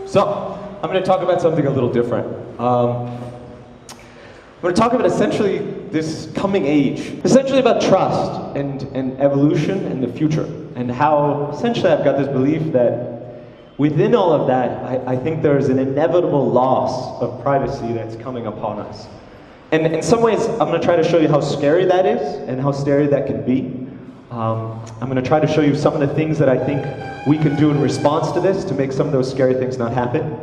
So, I'm going to talk about something a little different. I'm going to talk about essentially this coming age, essentially about trust and evolution and the future, and how essentially I've got this belief that within all of that, I think there's an inevitable loss of privacy that's coming upon us. And in some ways, I'm going to try to show you how scary that is and how scary that can be. I'm going to try to show you some of the things that I think we can do in response to this to make some of those scary things not happen.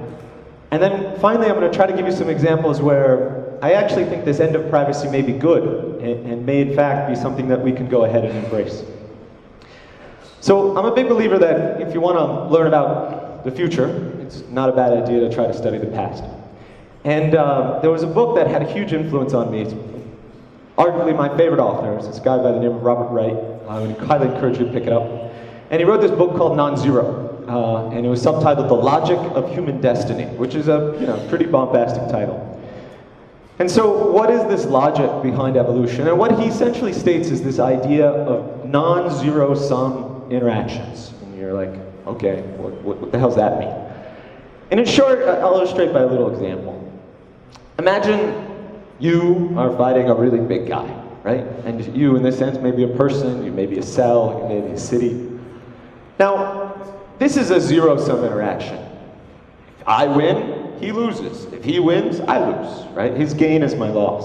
And then finally, I'm going to try to give you some examples where I actually think this end of privacy may be good and may in fact be something that we can go ahead and embrace. So I'm a big believer that if you want to learn about the future, it's not a bad idea to try to study the past. And there was a book that had a huge influence on me. It's arguably my favorite author. It's this guy by the name of Robert Wright. I would highly encourage you to pick it up. And he wrote this book called Non-Zero. And it was subtitled The Logic of Human Destiny, which is a pretty bombastic title. And so what is this logic behind evolution? And what he essentially states is this idea of non-zero sum interactions. And you're like, okay, what the hell's that mean? And in short, I'll illustrate by a little example. Imagine you are fighting a really big guy, right? And you, in this sense, may be a person, you may be a cell, you may be a city. Now, this is a zero-sum interaction. If I win, he loses. If he wins, I lose, right? His gain is my loss.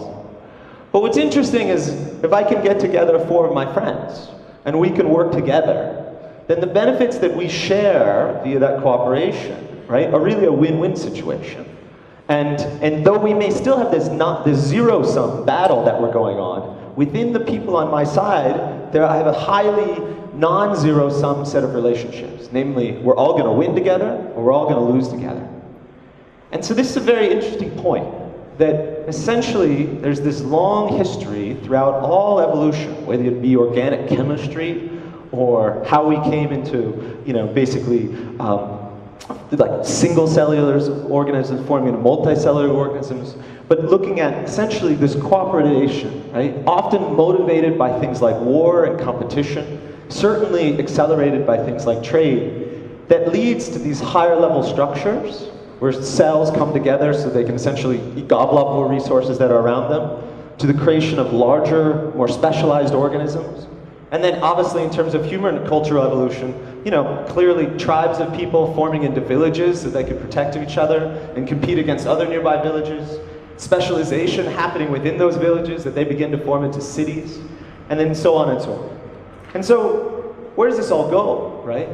But what's interesting is, if I can get together 4 of my friends, and we can work together, then the benefits that we share via that cooperation, right, are really a win-win situation. And though we may still have this zero-sum battle that we're going on, within the people on my side, I have a highly non-zero-sum set of relationships. Namely, we're all going to win together, or we're all going to lose together. And so this is a very interesting point, that essentially there's this long history throughout all evolution, whether it be organic chemistry, or how we came into, basically, like single-cellular organisms forming into multicellular organisms, but looking at essentially this cooperation, right? Often motivated by things like war and competition, certainly accelerated by things like trade, that leads to these higher-level structures where cells come together so they can essentially gobble up more resources that are around them, to the creation of larger, more specialized organisms. And then obviously in terms of human and cultural evolution, clearly tribes of people forming into villages so they could protect each other and compete against other nearby villages. Specialization happening within those villages that they begin to form into cities, and then so on and so on. And so, where does this all go, right?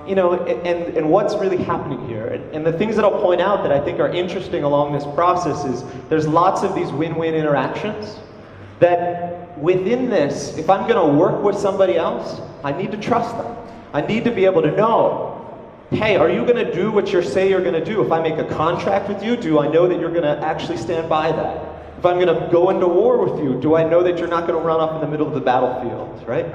And what's really happening here? And the things that I'll point out that I think are interesting along this process is there's lots of these win-win interactions that within this, if I'm going to work with somebody else, I need to trust them. I need to be able to know, hey, are you going to do what you say you're going to do? If I make a contract with you, do I know that you're going to actually stand by that? If I'm going to go into war with you, do I know that you're not going to run off in the middle of the battlefield, right?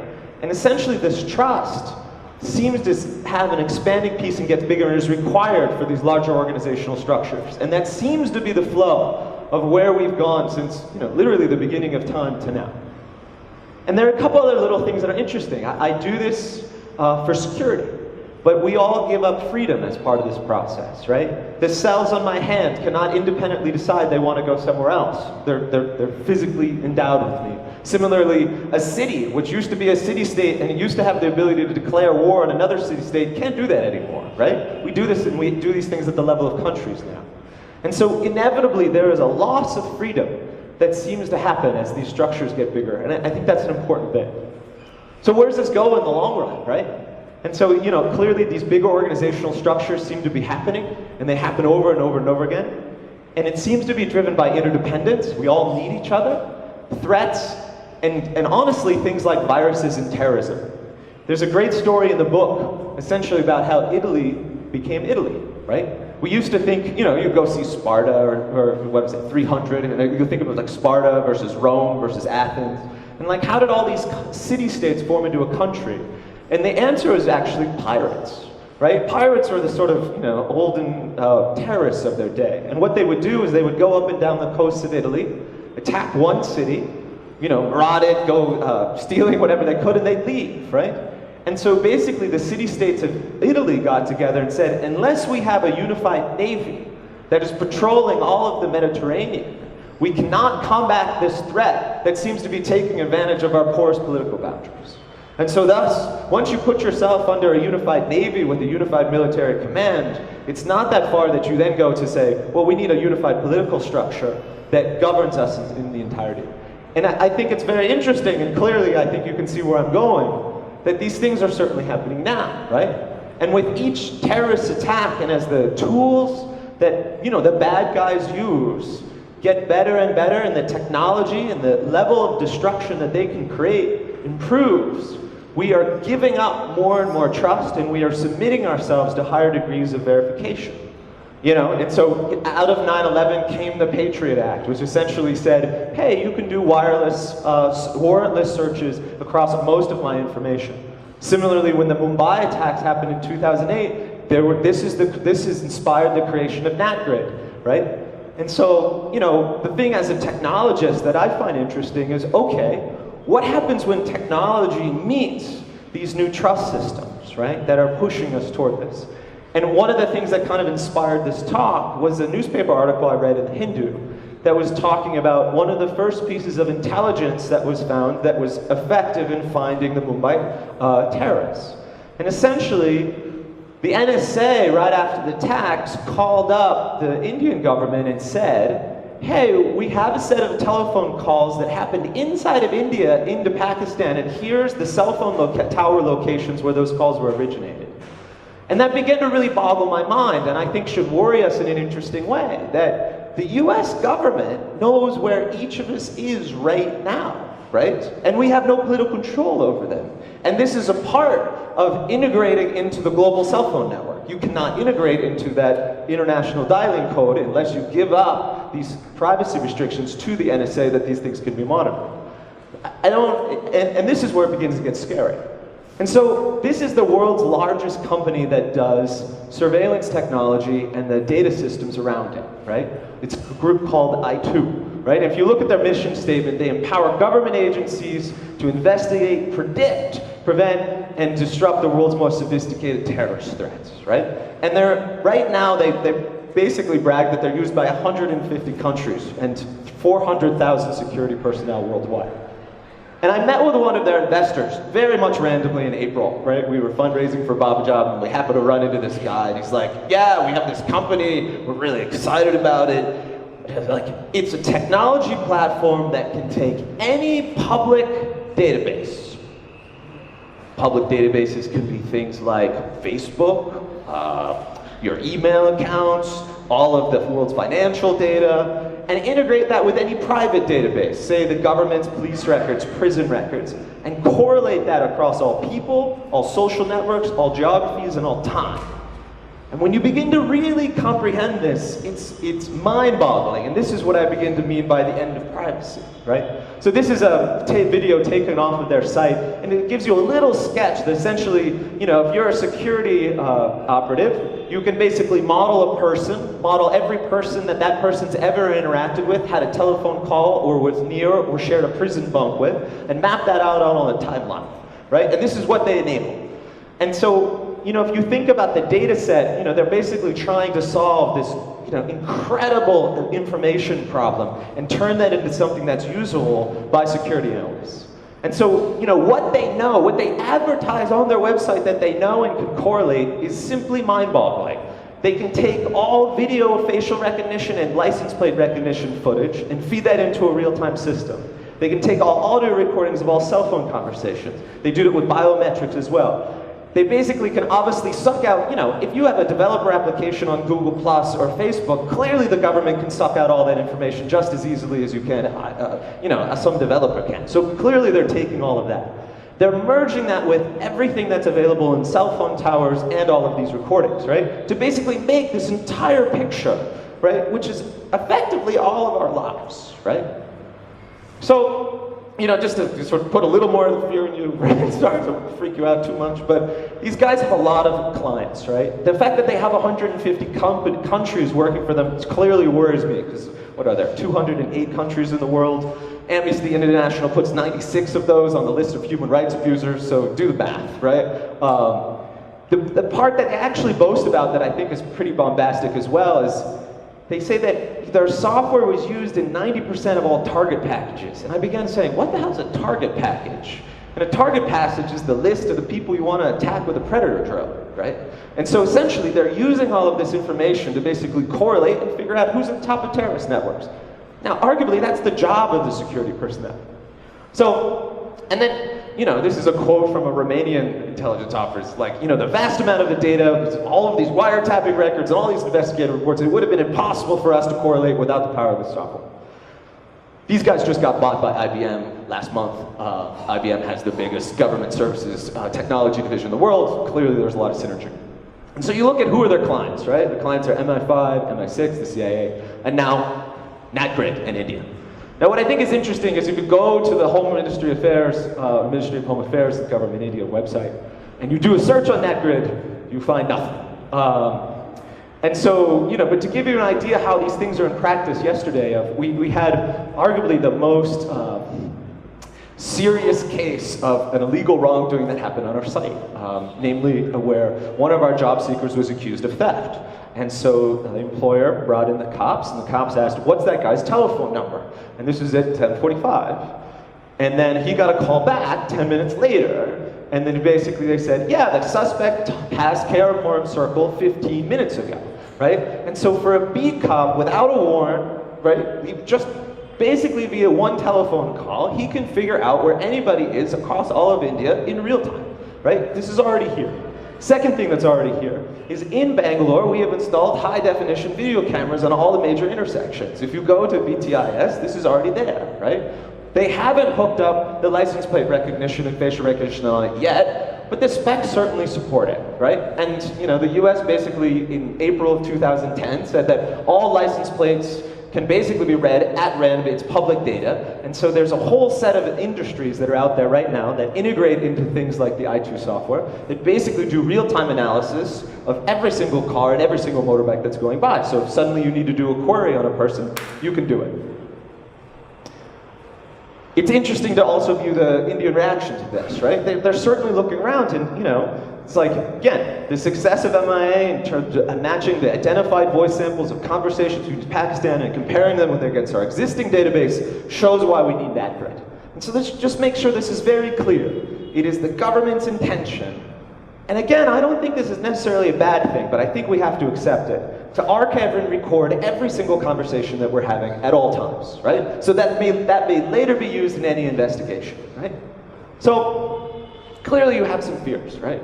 And essentially this trust seems to have an expanding piece and gets bigger and is required for these larger organizational structures. And that seems to be the flow of where we've gone since, literally the beginning of time to now. And there are a couple other little things that are interesting. I do this for security, but we all give up freedom as part of this process, right? The cells on my hand cannot independently decide they want to go somewhere else. They're physically endowed with me. Similarly, a city, which used to be a city-state and it used to have the ability to declare war on another city-state, can't do that anymore, right? We do this and we do these things at the level of countries now. And so inevitably there is a loss of freedom that seems to happen as these structures get bigger, and I think that's an important bit. So where does this go in the long run, right? And so, clearly these bigger organizational structures seem to be happening, and they happen over and over and over again. And it seems to be driven by interdependence. We all need each other. Threats, and honestly, things like viruses and terrorism. There's a great story in the book, essentially about how Italy became Italy, right? We used to think, you go see Sparta, or what was it, 300, and you think of it like Sparta versus Rome versus Athens. And like, how did all these city-states form into a country? And the answer is actually pirates, right? Pirates are the sort of, olden terrorists of their day. And what they would do is they would go up and down the coast of Italy, attack one city, maraud it, go stealing whatever they could, and they'd leave, right? And so basically the city-states of Italy got together and said, unless we have a unified navy that is patrolling all of the Mediterranean, we cannot combat this threat that seems to be taking advantage of our porous political boundaries. And so thus, once you put yourself under a unified navy with a unified military command, it's not that far that you then go to say, well, we need a unified political structure that governs us in the entirety. And I think it's very interesting, and clearly I think you can see where I'm going, that these things are certainly happening now, right? And with each terrorist attack, and as the tools that, you know, the bad guys use get better and better, and the technology and the level of destruction that they can create improves, we are giving up more and more trust, and we are submitting ourselves to higher degrees of verification. You know, and so out of 9/11 came the Patriot Act, which essentially said, hey, you can do wireless, warrantless searches across most of my information. Similarly, when the Mumbai attacks happened in 2008, this has inspired the creation of NatGrid, right? And so, you know, the thing as a technologist that I find interesting is, okay, what happens when technology meets these new trust systems, right, that are pushing us toward this? And one of the things that kind of inspired this talk was a newspaper article I read in the Hindu that was talking about one of the first pieces of intelligence that was found that was effective in finding the Mumbai terrorists. And essentially, the NSA, right after the attacks, called up the Indian government and said, hey, we have a set of telephone calls that happened inside of India into Pakistan, and here's the cell phone tower locations where those calls were originated. And that began to really boggle my mind, and I think should worry us in an interesting way, that the US government knows where each of us is right now, right? And we have no political control over them. And this is a part of integrating into the global cell phone network. You cannot integrate into that international dialing code unless you give up these privacy restrictions to the NSA that these things can be monitored. And this is where it begins to get scary. And so this is the world's largest company that does surveillance technology and the data systems around it, right? It's a group called I2, right? If you look at their mission statement, they empower government agencies to investigate, predict, prevent, and disrupt the world's most sophisticated terrorist threats, right? And right now, they basically brag that they're used by 150 countries and 400,000 security personnel worldwide. And I met with one of their investors, very much randomly in April, right? We were fundraising for Babajob, and we happened to run into this guy, and he's like, yeah, we have this company, we're really excited about it. Like, it's a technology platform that can take any public database. Public databases can be things like Facebook, your email accounts, all of the world's financial data, and integrate that with any private database, say the government's police records, prison records, and correlate that across all people, all social networks, all geographies, and all time. And when you begin to really comprehend this, it's mind-boggling, and this is what I begin to mean by the end of privacy, right? So this is a video taken off of their site, and it gives you a little sketch that essentially, you know, if you're a security operative, you can basically model a person, model every person that person's ever interacted with, had a telephone call, or was near, or shared a prison bunk with, and map that out on a timeline, right? And this is what they enable. And so, you know, if you think about the data set, you know, they're basically trying to solve this, you know, incredible information problem and turn that into something that's usable by security analysts. And so, you know, what they know, what they advertise on their website that they know and can correlate is simply mind-boggling. They can take all video facial recognition and license plate recognition footage and feed that into a real-time system. They can take all audio recordings of all cell phone conversations. They do it with biometrics as well. They basically can obviously suck out, you know, if you have a developer application on Google Plus or Facebook, clearly the government can suck out all that information just as easily as you can, you know, as some developer can. So clearly they're taking all of that. They're merging that with everything that's available in cell phone towers and all of these recordings, right? To basically make this entire picture, right? Which is effectively all of our lives, right? So, you know, just to sort of put a little more fear in you, right? Sorry to freak you out too much, but these guys have a lot of clients, right? The fact that they have 150 countries working for them clearly worries me, because what are there, 208 countries in the world? Amnesty International puts 96 of those on the list of human rights abusers, so do the math, right? The part that they actually boast about that I think is pretty bombastic as well is they say that their software was used in 90% of all target packages. And I began saying, what the hell is a target package? And a target package is the list of the people you want to attack with a predator drone, right? And so essentially they're using all of this information to basically correlate and figure out who's at the top of terrorist networks. Now, arguably, that's the job of the security personnel. So, and then, you know, this is a quote from a Romanian intelligence officer, like, you know, the vast amount of the data, all of these wiretapping records, and all these investigative reports, it would have been impossible for us to correlate without the power of the software. These guys just got bought by IBM last month. IBM has the biggest government services technology division in the world. Clearly, there's a lot of synergy. And so you look at who are their clients, right? The clients are MI5, MI6, the CIA, and now NatGrid in India. Now, what I think is interesting is if you go to the Home Ministry Affairs, Ministry of Home Affairs, the government India website, and you do a search on NatGrid, you find nothing. And so, you know, but to give you an idea how these things are in practice yesterday, we had arguably the most serious case of an illegal wrongdoing that happened on our site, namely where one of our job seekers was accused of theft. And so the employer brought in the cops, and the cops asked, what's that guy's telephone number? And this was at 10:45. And then he got a call back 10 minutes later, and then basically they said, yeah, the suspect passed Karakoram Circle 15 minutes ago, right? And so for a beat cop without a warrant, right, just basically via one telephone call, he can figure out where anybody is across all of India in real time, right? This is already here. Second thing that's already here is in Bangalore, we have installed high-definition video cameras on all the major intersections. If you go to BTIS, this is already there, right? They haven't hooked up the license plate recognition and facial recognition on it yet, but the specs certainly support it, right? And you know, the US basically in April of 2010 said that all license plates can basically be read at random, it's public data, and so there's a whole set of industries that are out there right now that integrate into things like the i2 software that basically do real-time analysis of every single car and every single motorbike that's going by. So if suddenly you need to do a query on a person, you can do it. It's interesting to also view the Indian reaction to this, right? They're certainly looking around and, you know, it's like, again, the success of MIA in terms of matching the identified voice samples of conversations between Pakistan and comparing them against our existing database shows why we need NatGrid. And so let's just make sure this is very clear. It is the government's intention. And again, I don't think this is necessarily a bad thing, but I think we have to accept it, to archive and record every single conversation that we're having at all times, right? So that may later be used in any investigation, right? So clearly you have some fears, right?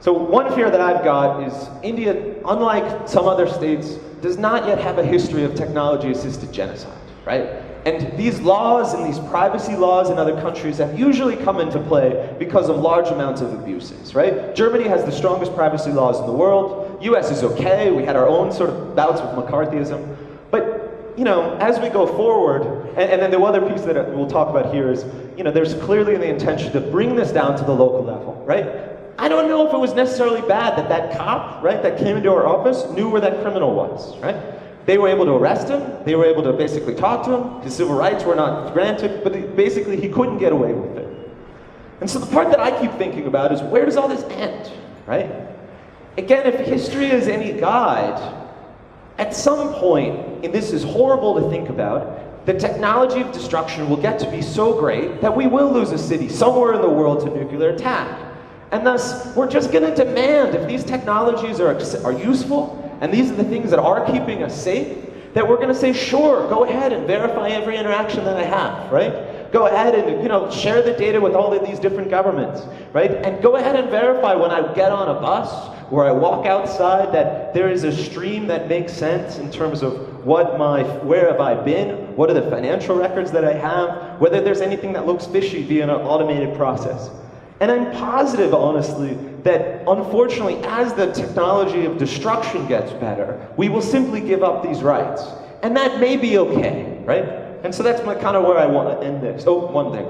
So one fear that I've got is India, unlike some other states, does not yet have a history of technology-assisted genocide, right? And these laws and these privacy laws in other countries have usually come into play because of large amounts of abuses, right? Germany has the strongest privacy laws in the world. US is okay. We had our own sort of bouts with McCarthyism. But, you know, as we go forward, and then the other piece that we'll talk about here is, you know, there's clearly the intention to bring this down to the local level, right? I don't know if it was necessarily bad that that cop, right, that came into our office knew where that criminal was, right? They were able to arrest him, they were able to basically talk to him, his civil rights were not granted, but basically he couldn't get away with it. And so the part that I keep thinking about is, where does all this end, right? Again, if history is any guide, at some point, and this is horrible to think about, the technology of destruction will get to be so great that we will lose a city somewhere in the world to nuclear attack. And thus, we're just going to demand, if these technologies are useful, and these are the things that are keeping us safe, that we're going to say, sure, go ahead and verify every interaction that I have, right? Go ahead and, you know, share the data with all of these different governments, right? And go ahead and verify when I get on a bus or I walk outside that there is a stream that makes sense in terms of where have I been, what are the financial records that I have, whether there's anything that looks fishy via an automated process. And I'm positive, honestly, that unfortunately, as the technology of destruction gets better, we will simply give up these rights. And that may be okay, right? And so that's kind of where I want to end this. Oh, one thing.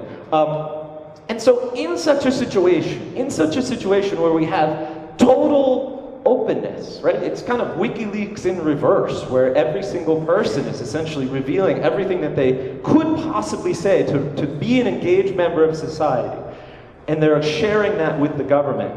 And so in such a situation where we have total openness, right? It's kind of WikiLeaks in reverse, where every single person is essentially revealing everything that they could possibly say to be an engaged member of society. And they're sharing that with the government.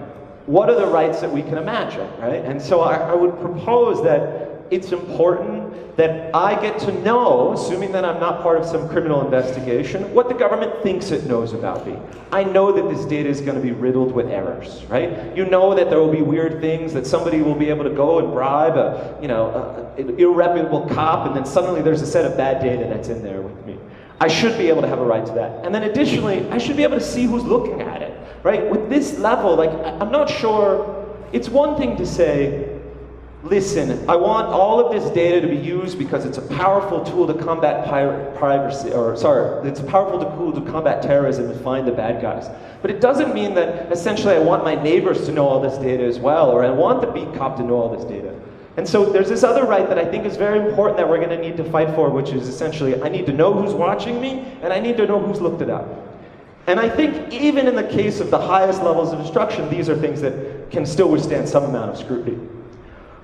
What are the rights that we can imagine, right? And so I would propose that it's important that I get to know, assuming that I'm not part of some criminal investigation, what the government thinks it knows about me. I know that this data is going to be riddled with errors, right? You know that there will be weird things, that somebody will be able to go and bribe an irreputable cop, and then suddenly there's a set of bad data that's in there with me. I should be able to have a right to that. And then additionally, I should be able to see who's looking at it, right? With this level, like, I'm not sure, it's one thing to say, listen, I want all of this data to be used because it's a powerful tool to combat it's a powerful tool to combat terrorism and find the bad guys. But it doesn't mean that essentially I want my neighbors to know all this data as well, or I want the beat cop to know all this data. And so there's this other right that I think is very important that we're going to need to fight for, which is essentially I need to know who's watching me, and I need to know who's looked it up. And I think even in the case of the highest levels of instruction, these are things that can still withstand some amount of scrutiny.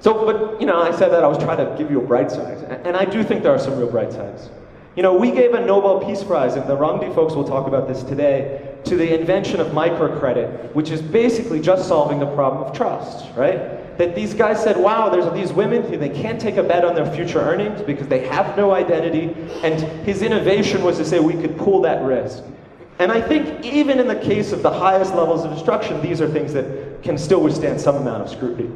So, but, I said that I was trying to give you a bright side, and I do think there are some real bright sides. We gave a Nobel Peace Prize, and the Rangdi folks will talk about this today, to the invention of microcredit, which is basically just solving the problem of trust, right? That these guys said, wow, there's these women who they can't take a bet on their future earnings because they have no identity, and his innovation was to say we could pool that risk. And I think even in the case of the highest levels of instruction, these are things that can still withstand some amount of scrutiny.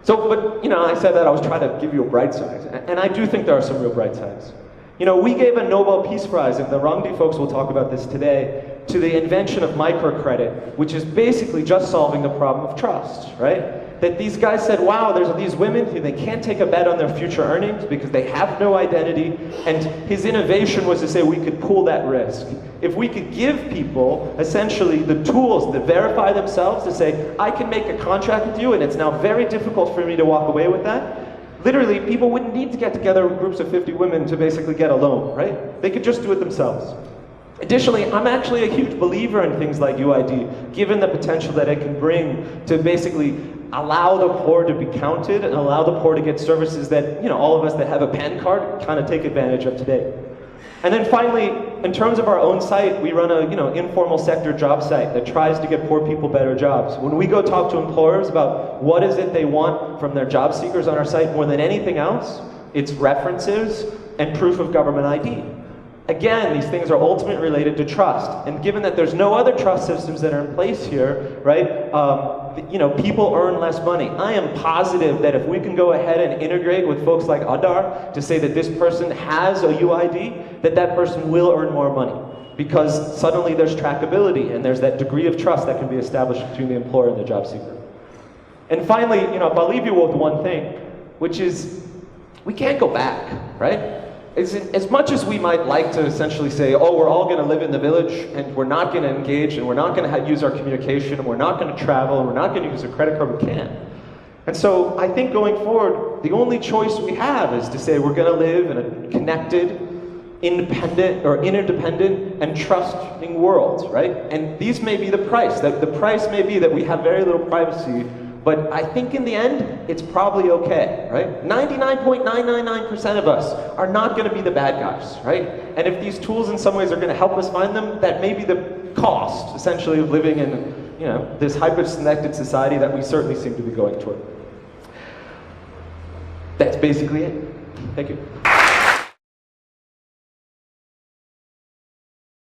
So, but, I said that I was trying to give you a bright side, and I do think there are some real bright sides. We gave a Nobel Peace Prize, and the Rangdi folks will talk about this today, to the invention of microcredit, which is basically just solving the problem of trust, right? That these guys said, wow, there's these women who they can't take a bet on their future earnings because they have no identity, and his innovation was to say we could pool that risk. If we could give people essentially the tools to verify themselves, to say, I can make a contract with you and it's now very difficult for me to walk away with that, literally people wouldn't need to get together with groups of 50 women to basically get a loan, right? They could just do it themselves. Additionally, I'm actually a huge believer in things like UID, given the potential that it can bring to basically allow the poor to be counted and allow the poor to get services that, all of us that have a PAN card kind of take advantage of today. And then finally, in terms of our own site, we run a informal sector job site that tries to get poor people better jobs. When we go talk to employers about what is it they want from their job seekers on our site more than anything else, it's references and proof of government ID. Again, these things are ultimately related to trust. And given that there's no other trust systems that are in place here, right, people earn less money. I am positive that if we can go ahead and integrate with folks like Aadhaar to say that this person has a UID, that person will earn more money. Because suddenly there's trackability and there's that degree of trust that can be established between the employer and the job seeker. And finally, I'll leave you with one thing, which is we can't go back, right? As much as we might like to essentially say, oh, we're all going to live in the village, and we're not going to engage, and we're not going to use our communication, and we're not going to travel, and we're not going to use a credit card, we can't. And so I think going forward, the only choice we have is to say we're going to live in a connected, independent, or interdependent, and trusting world, right? And these may be the price. The price may be that we have very little privacy, but I think in the end, it's probably okay, right? 99.999% of us are not going to be the bad guys, right? And if these tools in some ways are going to help us find them, that may be the cost, essentially, of living in this hyper-connected society that we certainly seem to be going toward. That's basically it. Thank you.